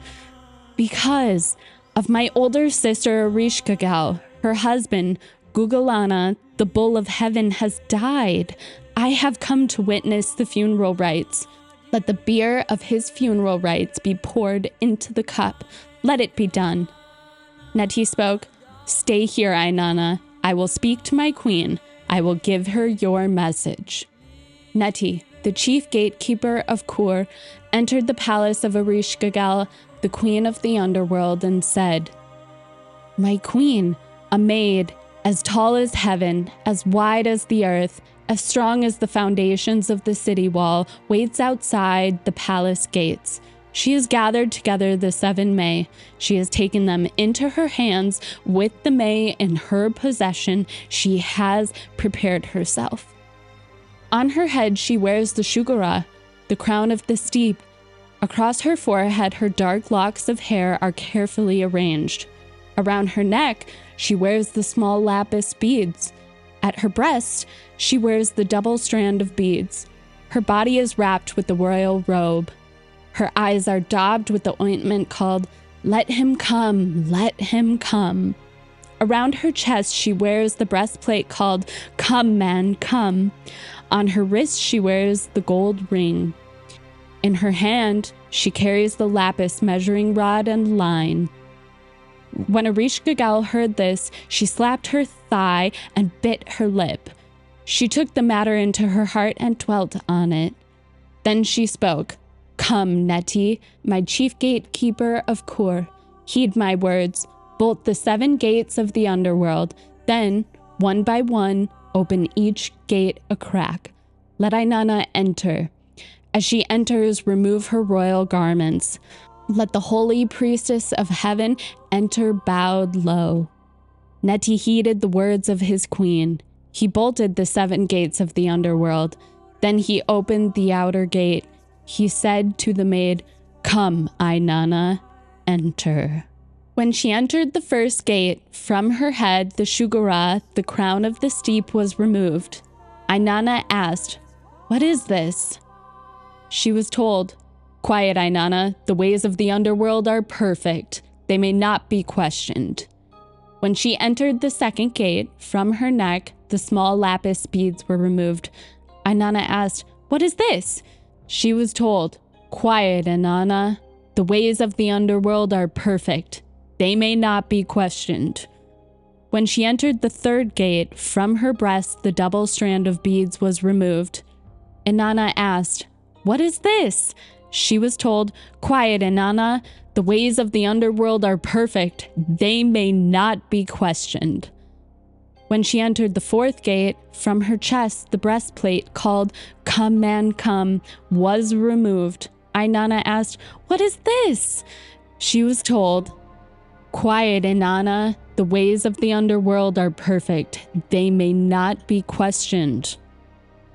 "Because of my older sister Erishkigal, her husband, Gugalana, the bull of heaven, has died. I have come to witness the funeral rites. Let the beer of his funeral rites be poured into the cup. Let it be done." Neti spoke, "Stay here, Inanna. I will speak to my queen. I will give her your message." Neti, the chief gatekeeper of Kur, entered the palace of Erishkigal, the queen of the underworld, and said, "My queen, a maid, as tall as heaven, as wide as the earth, as strong as the foundations of the city wall, waits outside the palace gates. She has gathered together the 7 May. She has taken them into her hands. With the May in her possession, she has prepared herself. On her head she wears the shugara, the crown of the steep. Across her forehead her dark locks of hair are carefully arranged. Around her neck she wears the small lapis beads. At her breast she wears the double strand of beads. Her body is wrapped with the royal robe. Her eyes are daubed with the ointment called "Let him come, let him come." Around her chest she wears the breastplate called "Come, man, come." On her wrist she wears the gold ring. In her hand she carries the lapis measuring rod and line. When Erishkigal heard this, she slapped her thigh and bit her lip. She took the matter into her heart and dwelt on it. Then she spoke, "Come, Neti, my chief gatekeeper of Kur. Heed my words. Bolt the 7 gates of the underworld. Then, one by one, open each gate a crack. Let Inanna enter. As she enters, remove her royal garments. Let the holy priestess of heaven enter bowed low." Neti heeded the words of his queen. He bolted the 7 gates of the underworld. Then he opened the outer gate. He said to the maid, "Come, Inanna, enter." When she entered the first gate, from her head the shugara, the crown of the steep, was removed. Inanna asked, "What is this?" She was told, "Quiet, Inanna, the ways of the underworld are perfect. They may not be questioned." When she entered the second gate, from her neck the small lapis beads were removed. Inanna asked, "What is this?" She was told, "Quiet, Inanna, the ways of the underworld are perfect. They may not be questioned." When she entered the third gate, from her breast the double strand of beads was removed. Inanna asked, "What is this?" She was told, "Quiet, Inanna, the ways of the underworld are perfect. They may not be questioned." When she entered the fourth gate, from her chest the breastplate called "Come, man, come" was removed. Inanna asked, "What is this?" She was told, "Quiet, Inanna, the ways of the underworld are perfect. They may not be questioned."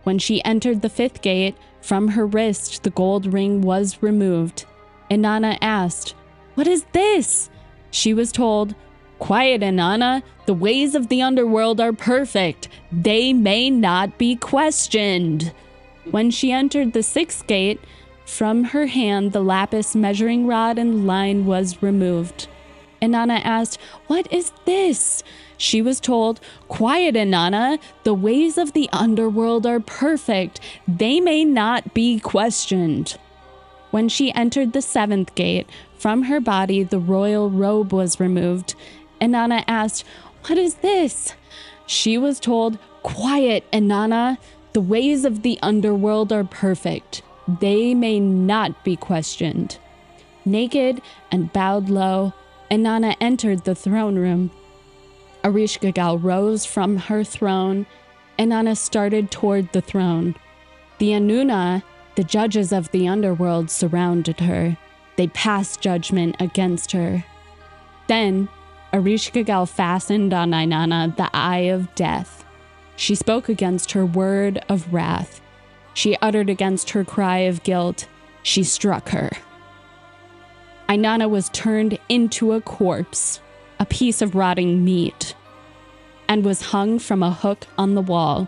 When she entered the fifth gate, from her wrist the gold ring was removed. Inanna asked, "What is this?" She was told, "Quiet, Inanna, the ways of the underworld are perfect. They may not be questioned." When she entered the sixth gate, from her hand the lapis measuring rod and line was removed. Inanna asked, "What is this?" She was told, "Quiet, Inanna, the ways of the underworld are perfect. They may not be questioned." When she entered the seventh gate, from her body the royal robe was removed. Inanna asked, "What is this?" She was told, "Quiet, Inanna, the ways of the underworld are perfect. They may not be questioned." Naked and bowed low, Inanna entered the throne room. Erishkigal rose from her throne. Inanna started toward the throne. The Anuna, the judges of the underworld, surrounded her. They passed judgment against her. Then Erishkigal fastened on Inanna the eye of death. She spoke against her word of wrath. She uttered against her cry of guilt. She struck her. Inanna was turned into a corpse. a piece of rotting meat, and was hung from a hook on the wall.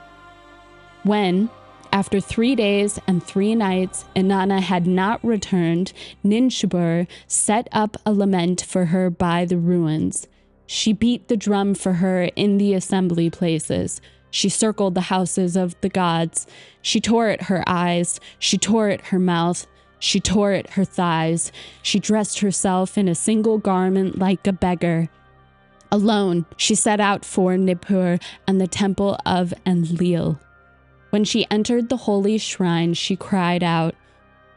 When, after 3 days and 3 nights, Inanna had not returned, Ninshubur set up a lament for her by the ruins. She beat the drum for her in the assembly places. She circled the houses of the gods. She tore at her eyes. She tore at her mouth. She tore at her thighs. She dressed herself in a single garment like a beggar. Alone, she set out for Nippur and the temple of Enlil. When she entered the holy shrine, she cried out,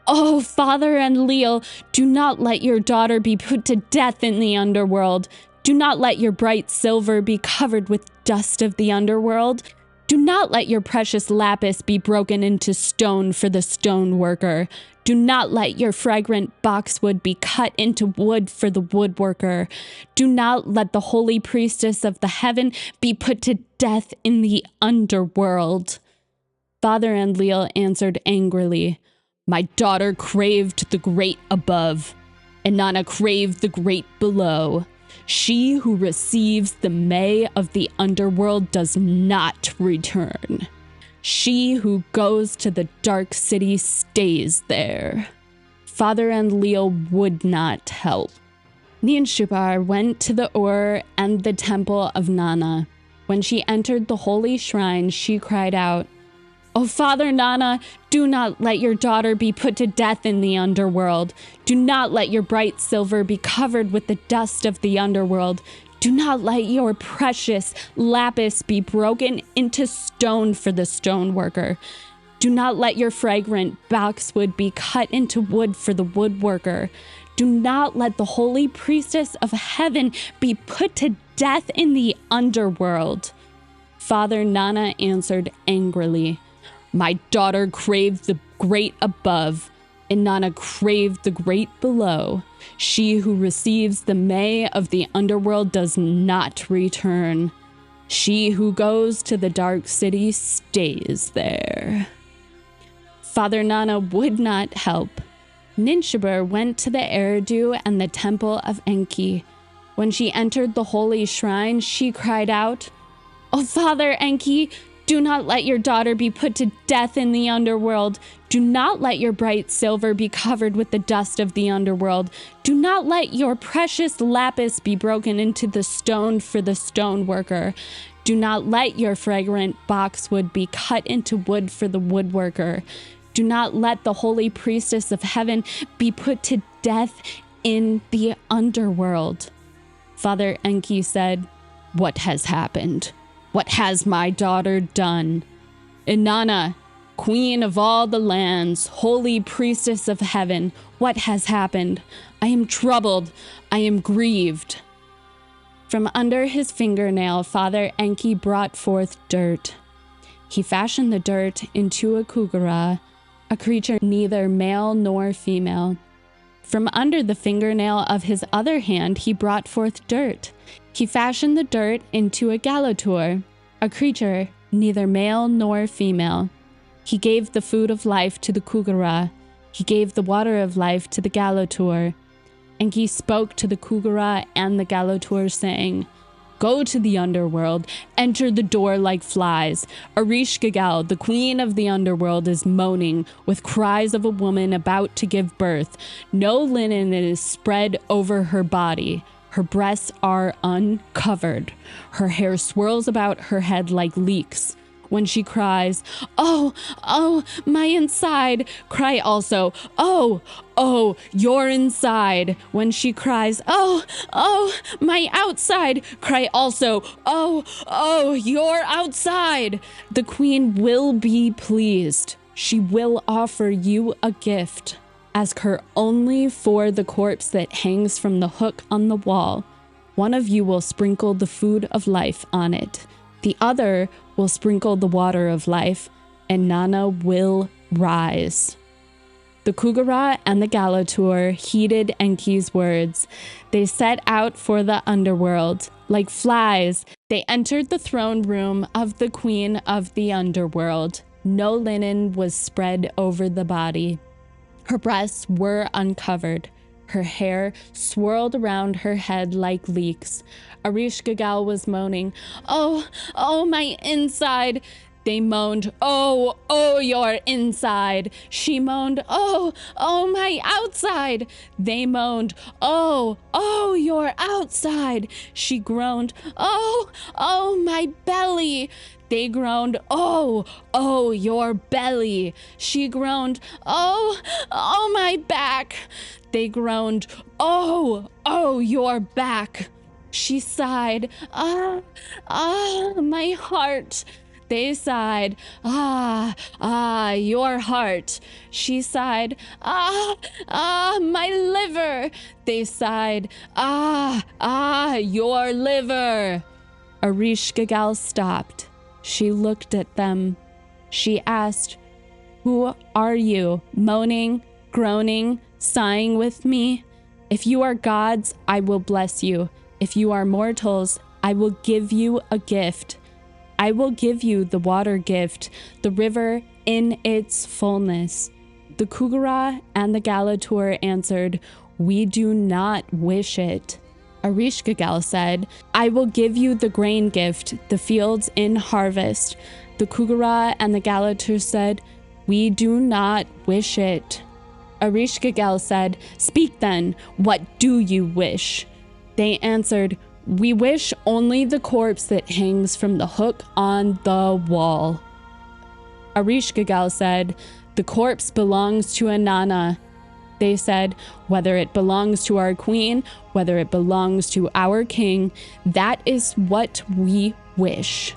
"Oh, Father Enlil, do not let your daughter be put to death in the underworld. Do not let your bright silver be covered with dust of the underworld. Do not let your precious lapis be broken into stone for the stone worker. Do not let your fragrant boxwood be cut into wood for the woodworker. Do not let the holy priestess of the heaven be put to death in the underworld." Father Enlil answered angrily, "My daughter craved the great above. Inanna craved the great below. She who receives the May of the underworld does not return. She who goes to the dark city stays there." Father Enlil would not help. Ninshubur went to the Ur and the temple of Nana. When she entered the holy shrine, she cried out, "Oh, Father Nana, do not let your daughter be put to death in the underworld. Do not let your bright silver be covered with the dust of the underworld. Do not let your precious lapis be broken into stone for the stoneworker. Do not let your fragrant boxwood be cut into wood for the woodworker. Do not let the holy priestess of heaven be put to death in the underworld." Father Nana answered angrily, "My daughter craved the great above. Inanna craved the great below. She who receives the May of the underworld does not return. She who goes to the dark city stays there." Father Nana would not help. Ninshubur went to the Eridu and the temple of Enki. When she entered the holy shrine, she cried out, "Oh, Father Enki, do not let your daughter be put to death in the underworld. Do not let your bright silver be covered with the dust of the underworld. Do not let your precious lapis be broken into the stone for the stoneworker. Do not let your fragrant boxwood be cut into wood for the woodworker. Do not let the holy priestess of heaven be put to death in the underworld." Father Enki said, "What has happened? What has my daughter done? Inanna, queen of all the lands, holy priestess of heaven, what has happened? I am troubled. I am grieved." From under his fingernail, Father Enki brought forth dirt. He fashioned the dirt into a kugara, a creature neither male nor female. From under the fingernail of his other hand, he brought forth dirt. He fashioned the dirt into a galatur, a creature neither male nor female. He gave the food of life to the kugara. He gave the water of life to the galatur. And he spoke to the kugara and the galatur, saying, "Go to the underworld, enter the door like flies. Arishgagal, the queen of the underworld, is moaning with cries of a woman about to give birth. No linen is spread over her body. Her breasts are uncovered. Her hair swirls about her head like leeks. When she cries, 'Oh, oh, my inside,' cry also, 'Oh, oh, your inside.' When she cries, 'Oh, oh, my outside,' cry also, 'Oh, oh, your outside.' The queen will be pleased. She will offer you a gift. Ask her only for the corpse that hangs from the hook on the wall. One of you will sprinkle the food of life on it. The other will sprinkle the water of life, and Nana will rise." The kugara and the galatur heeded Enki's words. They set out for the underworld. Like flies, they entered the throne room of the queen of the underworld. No linen was spread over the body. Her breasts were uncovered. Her hair swirled around her head like leeks. Arishgagal was moaning, "Oh, oh, my inside." They moaned, "Oh, oh, your inside." She moaned, "Oh, oh, my outside." They moaned, "Oh, oh, your outside." She groaned, "Oh, oh, my belly." They groaned, "Oh, oh, your belly." She groaned, "Oh, oh, my back." They groaned, "Oh, oh, your back." She sighed, "Ah, ah, my heart." They sighed, "Ah, ah, your heart." She sighed, "Ah, ah, my liver." They sighed, "Ah, ah, your liver." Arishgagal stopped. She looked at them. She asked, "Who are you, moaning, groaning, sighing with me? If you are gods, I will bless you. If you are mortals, I will give you a gift. I will give you the water gift, the river in its fullness." The Kugara and the Galatur answered, "We do not wish it." Arishgagal said, "I will give you the grain gift, the fields in harvest." The Kugara and the Galatur said, "We do not wish it." Arishgagal said, "Speak then, what do you wish?" They answered, "We wish only the corpse that hangs from the hook on the wall." Arishgagal said, "The corpse belongs to Inanna." They said, "Whether it belongs to our queen, whether it belongs to our king, that is what we wish."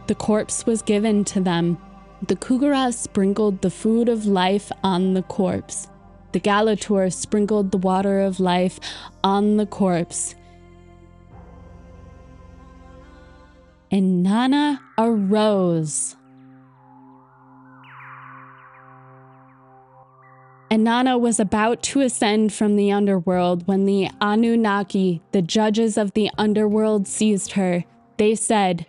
The corpse was given to them. The Kugara sprinkled the food of life on the corpse. The Galatur sprinkled the water of life on the corpse. Inanna arose. Inanna was about to ascend from the underworld when the Anunnaki, the judges of the underworld, seized her. They said,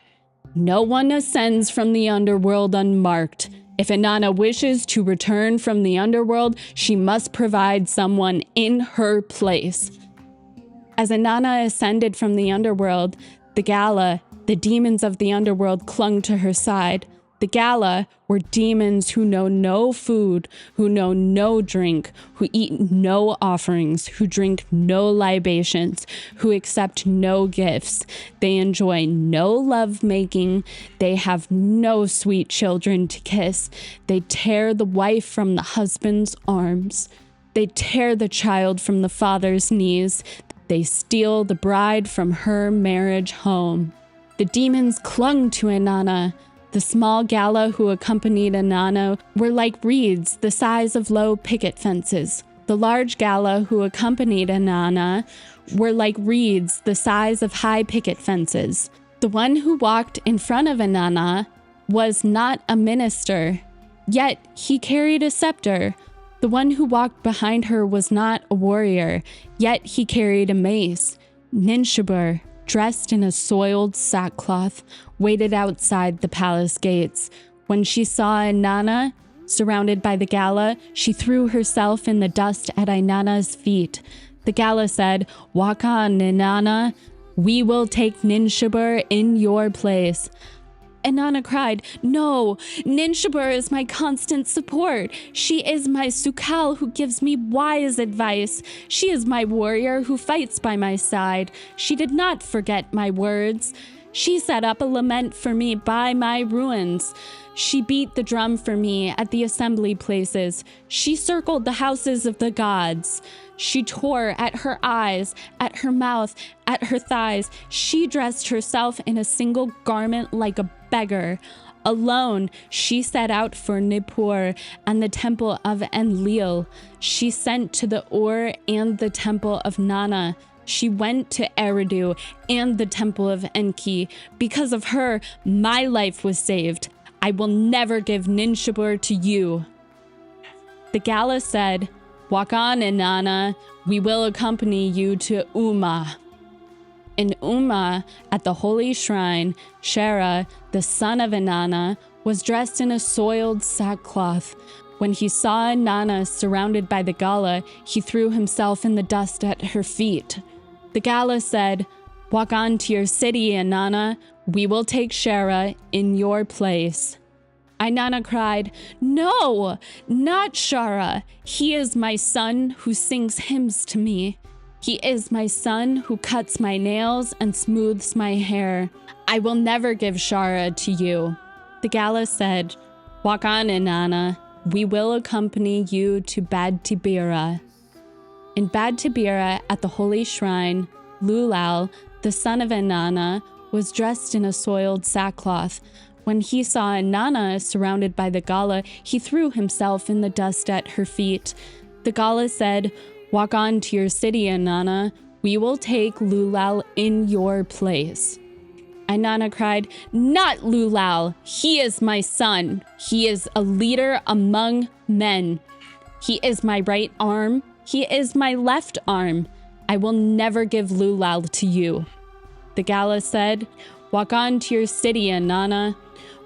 "No one ascends from the underworld unmarked. If Inanna wishes to return from the underworld, she must provide someone in her place." As Inanna ascended from the underworld, the Gala, the demons of the underworld, clung to her side. The Gala were demons who know no food, who know no drink, who eat no offerings, who drink no libations, who accept no gifts. They enjoy no lovemaking. They have no sweet children to kiss. They tear the wife from the husband's arms. They tear the child from the father's knees. They steal the bride from her marriage home. The demons clung to Inanna. The small Gala who accompanied Inanna were like reeds the size of low picket fences. The large Gala who accompanied Inanna were like reeds the size of high picket fences. The one who walked in front of Inanna was not a minister, yet he carried a scepter. The one who walked behind her was not a warrior, yet he carried a mace. Ninshubur, dressed in a soiled sackcloth, waited outside the palace gates. When she saw Inanna surrounded by the Gala, she threw herself in the dust at Inanna's feet. The Gala said, "Walk on, Inanna. We will take Ninshubur in your place." Inanna cried, "No, Ninshubur is my constant support. She is my Sukal who gives me wise advice. She is my warrior who fights by my side. She did not forget my words. She set up a lament for me by my ruins. She beat the drum for me at the assembly places. She circled the houses of the gods. She tore at her eyes, at her mouth, at her thighs. She dressed herself in a single garment like a beggar. Alone, she set out for Nippur and the temple of Enlil. She sent to the Ur and the temple of Nana. She went to Eridu and the temple of Enki. Because of her, my life was saved. I will never give Ninshubur to you." The Gala said, "Walk on, Inanna. We will accompany you to Uma." In Uma, at the holy shrine, Shera, the son of Inanna, was dressed in a soiled sackcloth. When he saw Inanna surrounded by the Gala, he threw himself in the dust at her feet. The Gala said, "Walk on to your city, Inanna. We will take Shara in your place." Inanna cried, "No, not Shara. He is my son who sings hymns to me. He is my son who cuts my nails and smooths my hair. I will never give Shara to you." The Gala said, "Walk on, Inanna. We will accompany you to Bad Tibira." In Bad Tibira, at the holy shrine, Lulal, the son of Inanna, was dressed in a soiled sackcloth. When he saw Inanna surrounded by the Gala, he threw himself in the dust at her feet. The Gala said, "Walk on to your city, Inanna. We will take Lulal in your place." Inanna cried, "Not Lulal. He is my son. He is a leader among men. He is my right arm. He is my left arm. I will never give Lulal to you." The Gala said, "Walk on to your city, Inanna.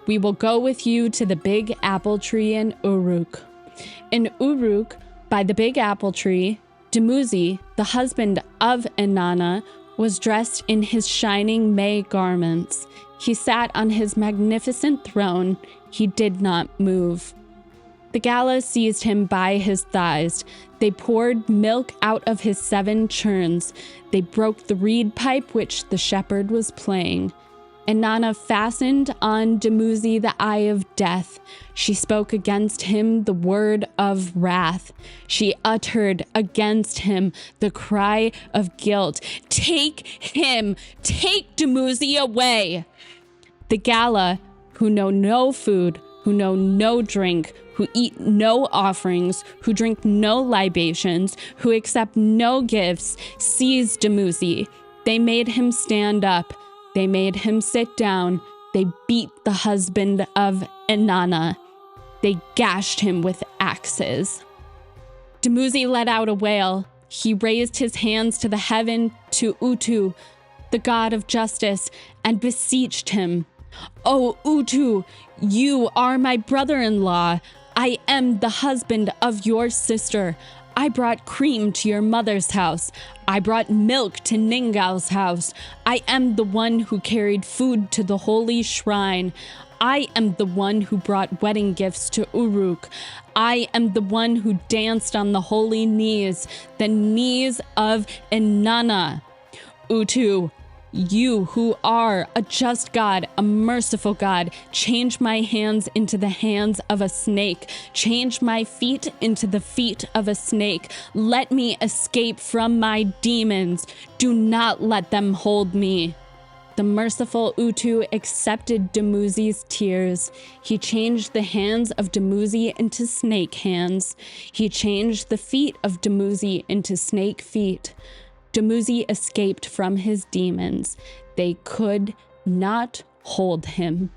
We will go with you to the big apple tree in Uruk." In Uruk, by the big apple tree, Dumuzi, the husband of Inanna, was dressed in his shining May garments. He sat on his magnificent throne. He did not move. The Gala seized him by his thighs. They poured milk out of his 7 churns. They broke the reed pipe which the shepherd was playing. Inanna fastened on Dumuzi the eye of death. She spoke against him the word of wrath. She uttered against him the cry of guilt. "Take him! Take Dumuzi away!" The Gala, who know no food, who know no drink, who eat no offerings, who drink no libations, who accept no gifts, seized Dumuzi. They made him stand up. They made him sit down. They beat the husband of Inanna. They gashed him with axes. Dumuzi let out a wail. He raised his hands to the heaven, to Utu, the god of justice, and beseeched him. "O Utu, you are my brother-in-law. I am the husband of your sister. I brought cream to your mother's house. I brought milk to Ningal's house. I am the one who carried food to the holy shrine. I am the one who brought wedding gifts to Uruk. I am the one who danced on the holy knees, the knees of Inanna. Utu, you who are a just God, a merciful God, change my hands into the hands of a snake. Change my feet into the feet of a snake. Let me escape from my demons. Do not let them hold me." The merciful Utu accepted Dumuzi's tears. He changed the hands of Dumuzi into snake hands. He changed the feet of Dumuzi into snake feet. Dumuzi escaped from his demons. They could not hold him.